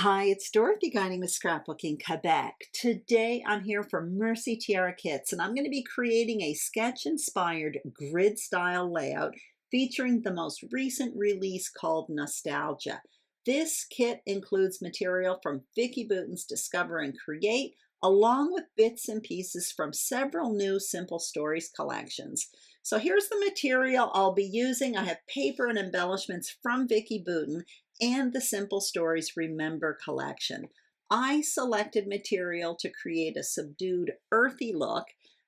Hi, it's Dorothy guiding with Scrapbooking Quebec. Today I'm here for Mercy Tiara Kits and I'm going to be creating a sketch-inspired grid style layout featuring the most recent release called Nostalgia. This kit includes material from Vicki Boutin's Discover and Create, along with bits and pieces from several new Simple Stories collections. So here's the material I'll be using. I have paper and embellishments from Vicki Boutin and the Simple Stories Remember collection. I selected material to create a subdued, earthy look.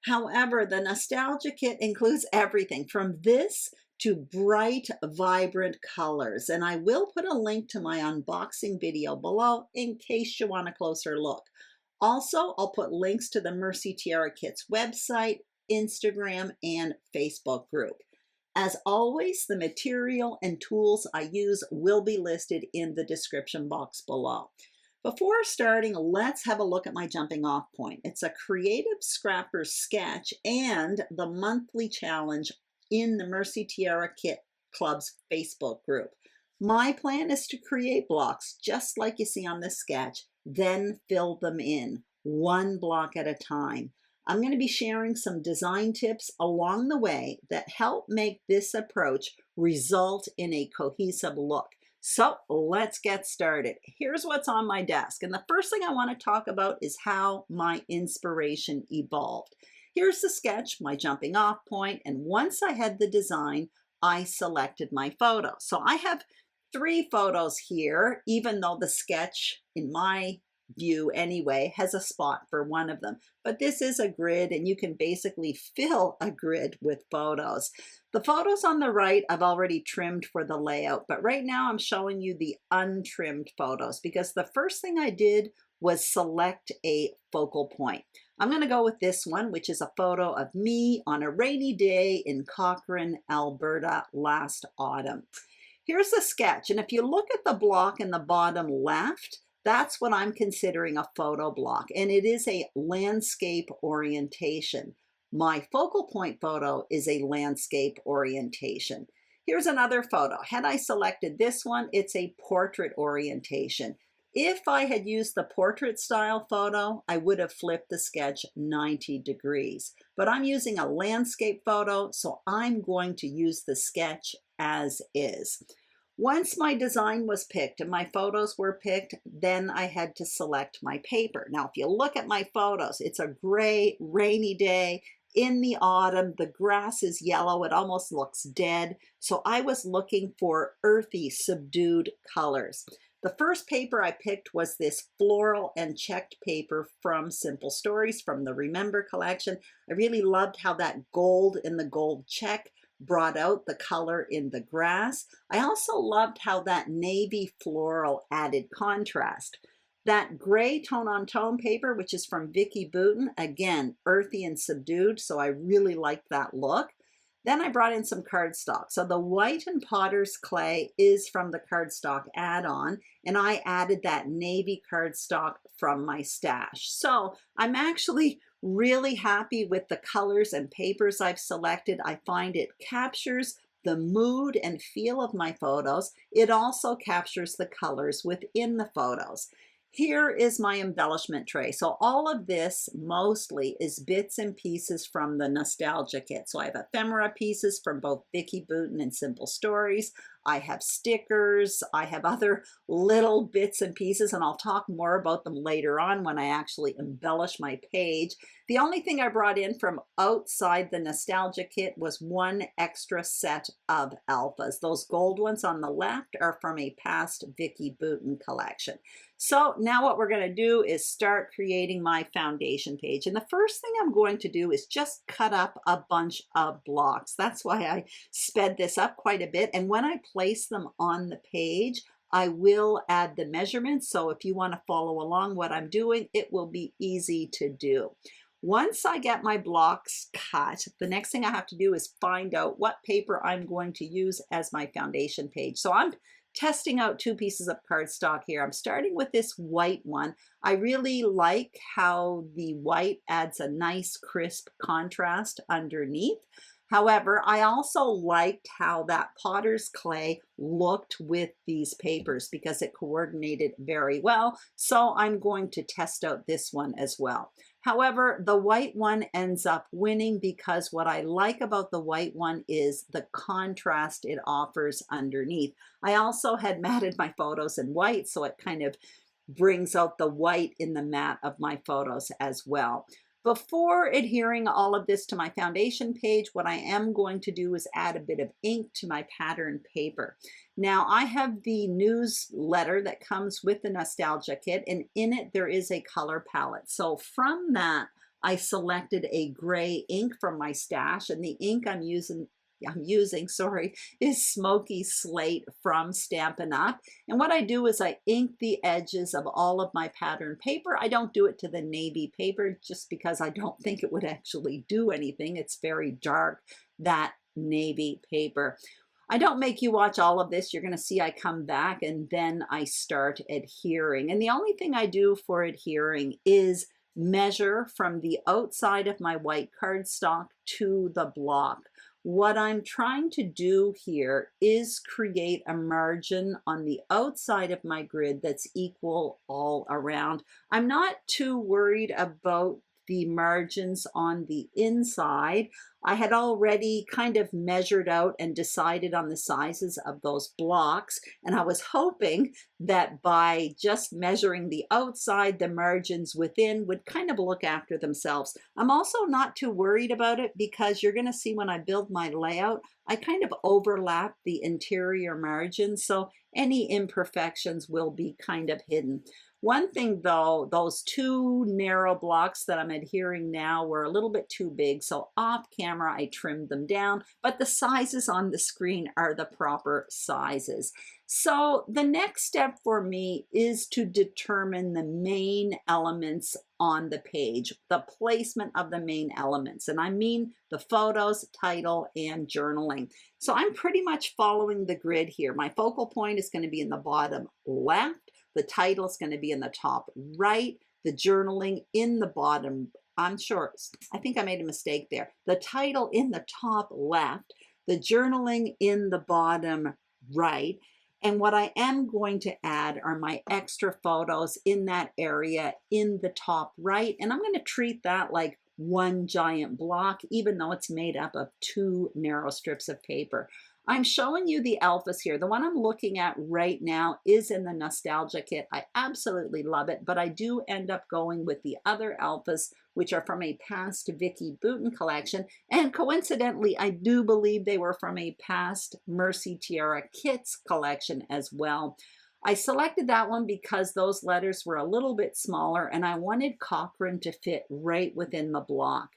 However, the Nostalgia Kit includes everything from this to bright, vibrant colors. And I will put a link to my unboxing video below in case you want a closer look. Also, I'll put links to the Mercy Tiara Kits website, Instagram, and Facebook group. As always, the material and tools I use will be listed in the description box below. Before starting, let's have a look at my jumping off point. It's a creative scrapper sketch and the monthly challenge in the Mercy Tiara Kit Club's Facebook group. My plan is to create blocks just like you see on this sketch, then fill them in, one block at a time. I'm going to be sharing some design tips along the way that help make this approach result in a cohesive look. So let's get started. Here's what's on my desk. And the first thing I want to talk about is how my inspiration evolved. Here's the sketch, my jumping off point, and once I had the design, I selected my photo. So I have 3 photos here, even though the sketch, in my view anyway, has a spot for one of them. But this is a grid and you can basically fill a grid with photos. The photos on the right I've already trimmed for the layout, but right now I'm showing you the untrimmed photos because the first thing I did was select a focal point. I'm going to go with this one, which is a photo of me on a rainy day in Cochrane, Alberta last autumn. Here's the sketch, and if you look at the block in the bottom left, that's what I'm considering a photo block, and it is a landscape orientation. My focal point photo is a landscape orientation. Here's another photo. Had I selected this one, it's a portrait orientation. If I had used the portrait style photo, I would have flipped the sketch 90 degrees. But I'm using a landscape photo, so I'm going to use the sketch as is. Once my design was picked and my photos were picked, then I had to select my paper. Now, if you look at my photos, it's a gray, rainy day in the autumn. The grass is yellow. It almost looks dead. So I was looking for earthy, subdued colors. The first paper I picked was this floral and checked paper from Simple Stories from the Remember collection. I really loved how that gold in the gold check brought out the color in the grass. I also loved how that navy floral added contrast. That gray tone-on-tone paper, which is from Vicki Boutin, again, earthy and subdued, so I really liked that look. Then I brought in some cardstock. So the white and potter's clay is from the cardstock add-on, and I added that navy cardstock from my stash. So I'm actually really happy with the colors and papers I've selected. I find it captures the mood and feel of my photos. It also captures the colors within the photos. Here is my embellishment tray. So all of this mostly is bits and pieces from the Nostalgia Kit. So I have ephemera pieces from both Vicki Boutin and Simple Stories. I have stickers. I have other little bits and pieces, and I'll talk more about them later on when I actually embellish my page. The only thing I brought in from outside the Nostalgia Kit was one extra set of alphas. Those gold ones on the left are from a past Vicki Boutin collection. So now what we're going to do is start creating my foundation page. And the first thing I'm going to do is just cut up a bunch of blocks. That's why I sped this up quite a bit. And when I place them on the page, I will add the measurements. So if you want to follow along what I'm doing, it will be easy to do. Once I get my blocks cut, the next thing I have to do is find out what paper I'm going to use as my foundation page. So I'm testing out 2 pieces of cardstock here. I'm starting with this white one. I really like how the white adds a nice crisp contrast underneath. However, I also liked how that potter's clay looked with these papers because it coordinated very well. So I'm going to test out this one as well. However, the white one ends up winning because what I like about the white one is the contrast it offers underneath. I also had matted my photos in white, so it kind of brings out the white in the matte of my photos as well. Before adhering all of this to my foundation page, what I am going to do is add a bit of ink to my pattern paper. Now I have the newsletter that comes with the Nostalgia Kit, and in it there is a color palette. So from that, I selected a gray ink from my stash, and the ink I'm using is Smoky Slate from Stampin' Up. And what I do is I ink the edges of all of my pattern paper. I don't do it to the navy paper just because I don't think it would actually do anything. It's very dark, that navy paper. I don't make you watch all of this. You're going to see I come back and then I start adhering. And the only thing I do for adhering is measure from the outside of my white cardstock to the block. What I'm trying to do here is create a margin on the outside of my grid that's equal all around. I'm not too worried about the margins on the inside. I had already kind of measured out and decided on the sizes of those blocks, and I was hoping that by just measuring the outside, the margins within would kind of look after themselves. I'm also not too worried about it because you're going to see when I build my layout, I kind of overlap the interior margins, so any imperfections will be kind of hidden. One thing though, those two narrow blocks that I'm adhering now were a little bit too big, so off camera I trimmed them down, but the sizes on the screen are the proper sizes. So the next step for me is to determine the main elements on the page, the placement of the main elements, and I mean the photos, title, and journaling. So I'm pretty much following the grid here. My focal point is going to be in the bottom left. The title is going to be in the top right, the journaling in the bottom. I think I made a mistake there. The title in the top left, the journaling in the bottom right. And what I am going to add are my extra photos in that area in the top right. And I'm going to treat that like one giant block, even though it's made up of two narrow strips of paper. I'm showing you the alphas here. The one I'm looking at right now is in the Nostalgia Kit. I absolutely love it, but I do end up going with the other alphas, which are from a past Vicki Boutin collection. And coincidentally, I do believe they were from a past Mercy Tiara Kits collection as well. I selected that one because those letters were a little bit smaller and I wanted Cochrane to fit right within the block.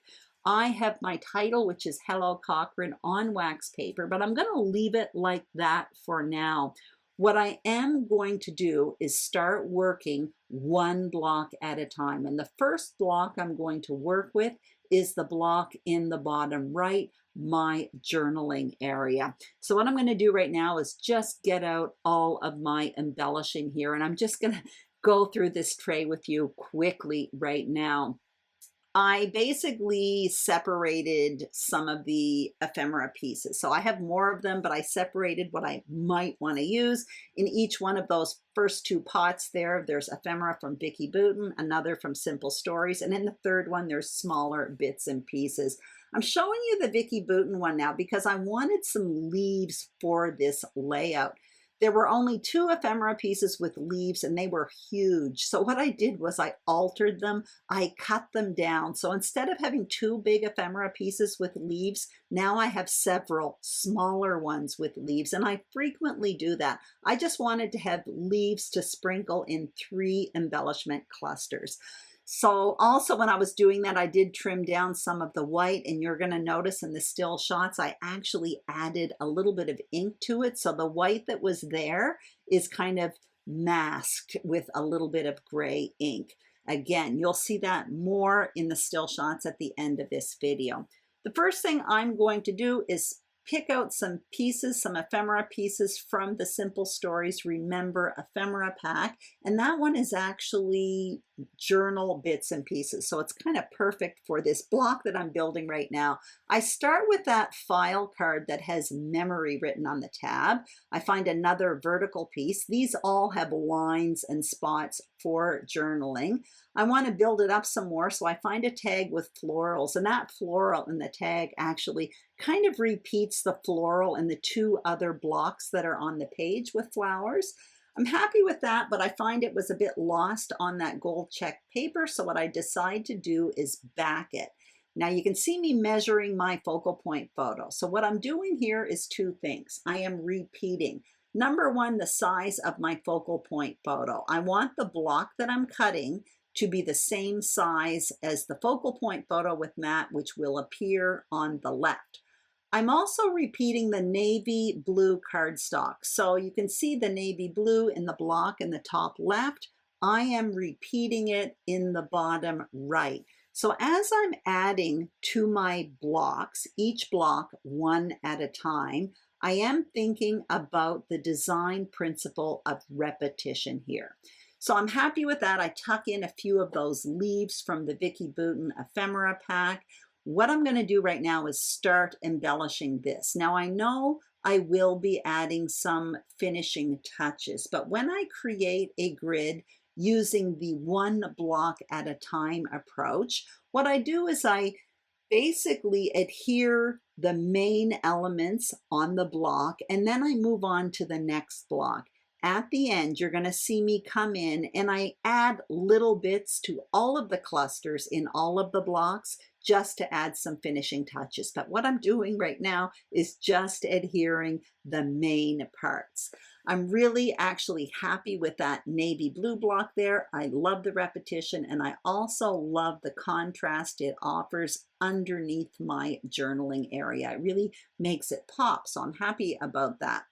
I have my title, which is Hello Cochrane, on wax paper, but I'm going to leave it like that for now. What I am going to do is start working one block at a time. And the first block I'm going to work with is the block in the bottom right, my journaling area. So what I'm going to do right now is just get out all of my embellishing here. And I'm just going to go through this tray with you quickly right now. I basically separated some of the ephemera pieces. So I have more of them, but I separated what I might want to use. In each one of those first two pots there's ephemera from Vicki Boutin, another from Simple Stories, and in the third one, there's smaller bits and pieces. I'm showing you the Vicki Boutin one now because I wanted some leaves for this layout. There were only two ephemera pieces with leaves and they were huge. So what I did was I altered them. I cut them down. So instead of having two big ephemera pieces with leaves, now I have several smaller ones with leaves. And I frequently do that. I just wanted to have leaves to sprinkle in 3 embellishment clusters. So also when I was doing that, I did trim down some of the white, and you're going to notice in the still shots, I actually added a little bit of ink to it. So the white that was there is kind of masked with a little bit of gray ink. Again, you'll see that more in the still shots at the end of this video. The first thing I'm going to do is pick out some pieces, some ephemera pieces from the Simple Stories Remember Ephemera pack. And that one is actually journal bits and pieces. So it's kind of perfect for this block that I'm building right now. I start with that file card that has memory written on the tab. I find another vertical piece. These all have lines and spots for journaling. I want to build it up some more, so I find a tag with florals, and that floral in the tag actually kind of repeats the floral in the two other blocks that are on the page with flowers. I'm happy with that, but I find it was a bit lost on that gold check paper. So what I decide to do is back it. Now you can see me measuring my focal point photo. So what I'm doing here is two things. I am repeating. Number one, the size of my focal point photo. I want the block that I'm cutting to be the same size as the focal point photo with matte, which will appear on the left. I'm also repeating the navy blue cardstock. So you can see the navy blue in the block in the top left. I am repeating it in the bottom right. So as I'm adding to my blocks, each block one at a time, I am thinking about the design principle of repetition here. So I'm happy with that. I tuck in a few of those leaves from the Vicki Boutin Ephemera pack. What I'm going to do right now is start embellishing this. Now I know I will be adding some finishing touches, but when I create a grid using the one block at a time approach, what I do is I basically adhere the main elements on the block, and then I move on to the next block. At the end, you're going to see me come in and I add little bits to all of the clusters in all of the blocks just to add some finishing touches. But what I'm doing right now is just adhering the main parts. I'm really actually happy with that navy blue block there. I love the repetition, and I also love the contrast it offers underneath my journaling area. It really makes it pop, so I'm happy about that.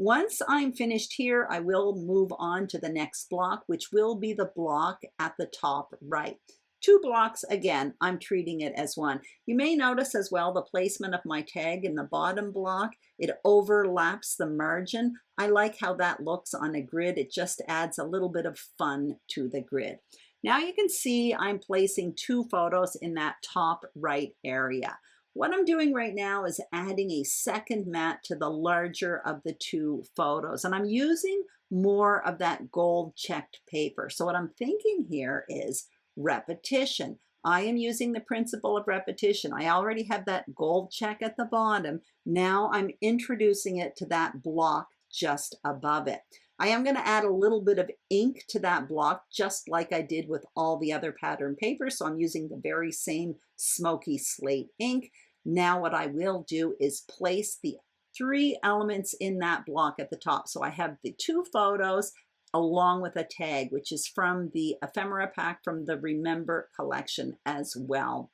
Once I'm finished here, I will move on to the next block, which will be the block at the top right. Two blocks, again, I'm treating it as one. You may notice as well the placement of my tag in the bottom block. It overlaps the margin. I like how that looks on a grid. It just adds a little bit of fun to the grid. Now you can see I'm placing two photos in that top right area. What I'm doing right now is adding a second mat to the larger of the two photos, and I'm using more of that gold checked paper. So what I'm thinking here is repetition. I am using the principle of repetition. I already have that gold check at the bottom. Now I'm introducing it to that block just above it. I am going to add a little bit of ink to that block, just like I did with all the other pattern papers. So I'm using the very same Smoky Slate ink. Now what I will do is place the three elements in that block at the top. So I have the two photos along with a tag, which is from the Ephemera pack from the Remember collection as well.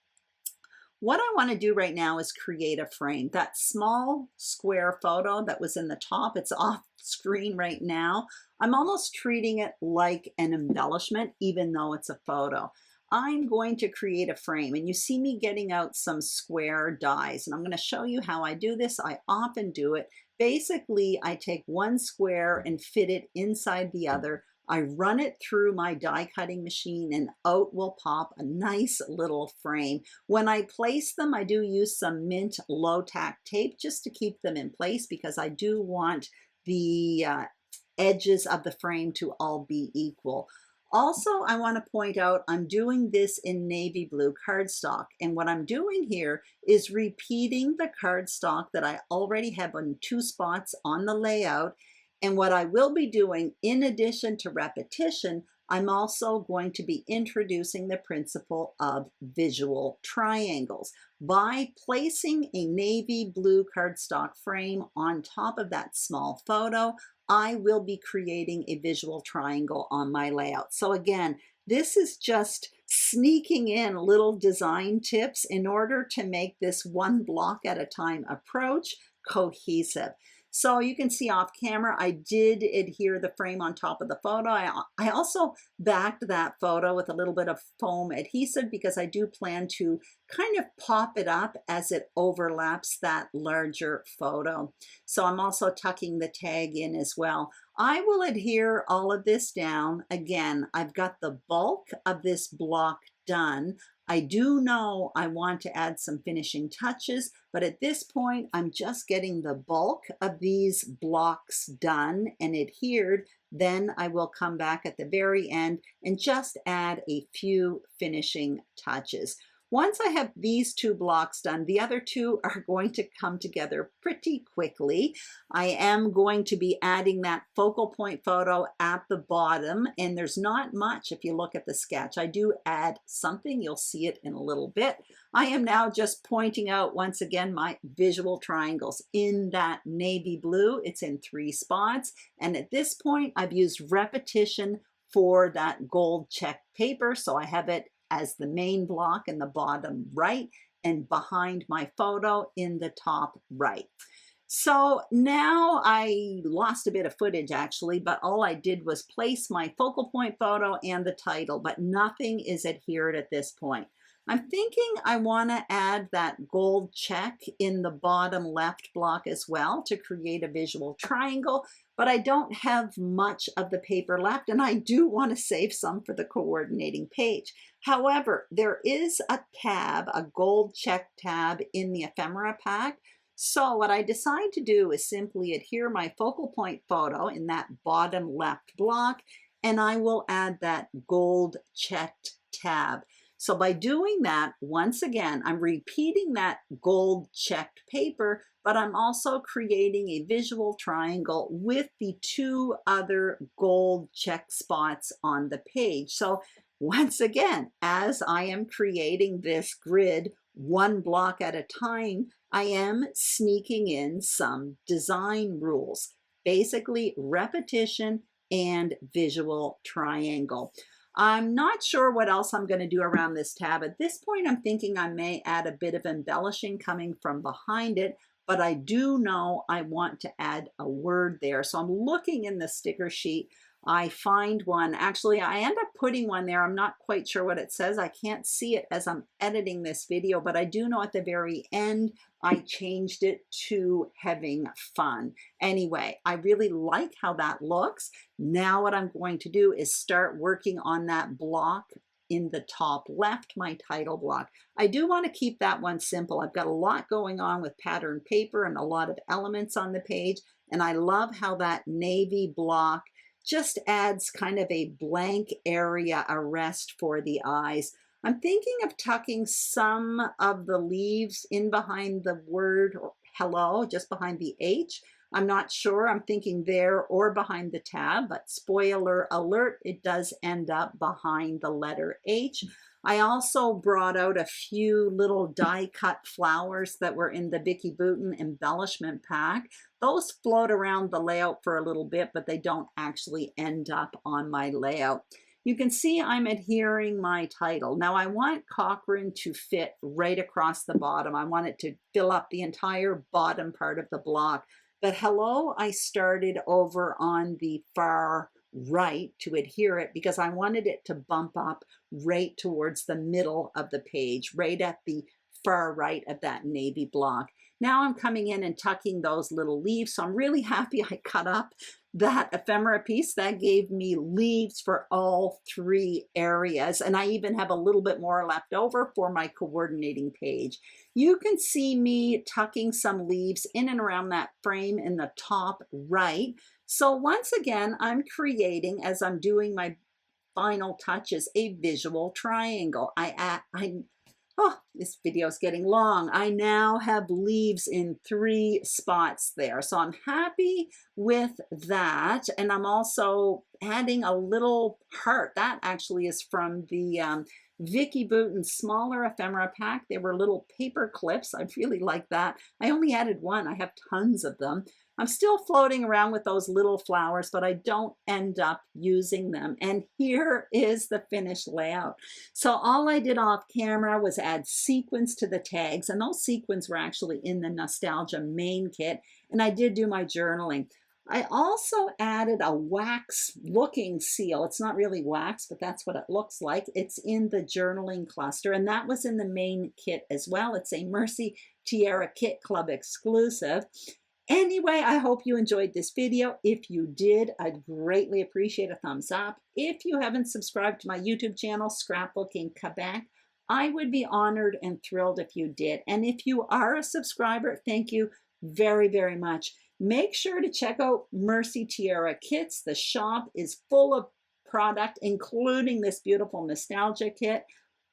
What I want to do right now is create a frame. That small square photo that was in the top, it's off screen right now. I'm almost treating it like an embellishment, even though it's a photo. I'm going to create a frame, and you see me getting out some square dies, and I'm going to show you how I do this. I often do it. Basically, I take one square and fit it inside the other. I run it through my die cutting machine, and out will pop a nice little frame. When I place them, I do use some mint low tack tape just to keep them in place, because I do want the edges of the frame to all be equal. Also, I want to point out I'm doing this in navy blue cardstock, and what I'm doing here is repeating the cardstock that I already have on two spots on the layout. And what I will be doing, in addition to repetition, I'm also going to be introducing the principle of visual triangles. By placing a navy blue cardstock frame on top of that small photo, I will be creating a visual triangle on my layout. So again, this is just sneaking in little design tips in order to make this one block at a time approach cohesive. So you can see off camera, I did adhere the frame on top of the photo. I also backed that photo with a little bit of foam adhesive because I do plan to kind of pop it up as it overlaps that larger photo. So I'm also tucking the tag in as well. I will adhere all of this down. Again, I've got the bulk of this block done. I do know I want to add some finishing touches, but at this point, I'm just getting the bulk of these blocks done and adhered. Then I will come back at the very end and just add a few finishing touches. Once I have these two blocks done, the other two are going to come together pretty quickly. I am going to be adding that focal point photo at the bottom, and there's not much if you look at the sketch. I do add something, you'll see it in a little bit. I am now just pointing out once again my visual triangles in that navy blue. It's in 3 spots, and at this point I've used repetition for that gold check paper, so I have it as the main block in the bottom right and behind my photo in the top right. So now I lost a bit of footage actually, but all I did was place my focal point photo and the title, but nothing is adhered at this point. I'm thinking I want to add that gold check in the bottom left block as well to create a visual triangle, but I don't have much of the paper left and I do want to save some for the coordinating page. However, there is a tab, a gold check tab in the ephemera pack. So what I decide to do is simply adhere my focal point photo in that bottom left block, and I will add that gold checked tab. So by doing that, once again, I'm repeating that gold checked paper, but I'm also creating a visual triangle with the 2 other gold check spots on the page. So once again, as I am creating this grid 1 block at a time, I am sneaking in some design rules, basically repetition and visual triangle. I'm not sure what else I'm going to do around this tab. At this point, I'm thinking I may add a bit of embellishing coming from behind it, but I do know I want to add a word there. So I'm looking in the sticker sheet. I find one. Actually, I end up putting one there. I'm not quite sure what it says. I can't see it as I'm editing this video, but I do know at the very end, I changed it to having fun. Anyway, I really like how that looks. Now what I'm going to do is start working on that block in the top left, my title block. I do want to keep that one simple. I've got a lot going on with pattern paper and a lot of elements on the page, and I love how that navy block just adds kind of a blank area, a rest for the eyes. I'm thinking of tucking some of the leaves in behind the word hello, just behind the H. I'm not sure, I'm thinking there or behind the tab, but spoiler alert, it does end up behind the letter H. I also brought out a few little die cut flowers that were in the Vicki Boutin embellishment pack. Those float around the layout for a little bit, but they don't actually end up on my layout. You can see I'm adhering my title. Now I want Cochrane to fit right across the bottom. I want it to fill up the entire bottom part of the block. But hello, I started over on the far right to adhere it because I wanted it to bump up right towards the middle of the page, right at the far right of that navy block. Now I'm coming in and tucking those little leaves. So I'm really happy I cut up that ephemera piece. That gave me leaves for all 3 areas. And I even have a little bit more left over for my coordinating page. You can see me tucking some leaves in and around that frame in the top right. So once again, I'm creating, as I'm doing my final touches, a visual triangle. Oh, this video is getting long. I now have leaves in 3 spots there. So I'm happy with that. And I'm also adding a little heart. That actually is from the Vicki Boutin smaller ephemera pack. They were little paper clips. I really like that. I only added 1. I have tons of them. I'm still floating around with those little flowers, but I don't end up using them. And here is the finished layout. So all I did off camera was add sequins to the tags, and those sequins were actually in the Nostalgia main kit, and I did do my journaling. I also added a wax looking seal. It's not really wax, but that's what it looks like. It's in the journaling cluster, and that was in the main kit as well. It's a Mercy Tiara Kit Club exclusive. Anyway, I hope you enjoyed this video. If you did, I'd greatly appreciate a thumbs up. If you haven't subscribed to my YouTube channel, Scrapbooking Quebec, I would be honored and thrilled if you did. And if you are a subscriber, thank you very, very much. Make sure to check out Mercy Tiara Kits. The shop is full of product, including this beautiful nostalgia kit.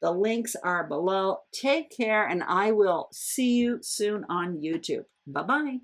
The links are below. Take care, and I will see you soon on YouTube. Bye-bye.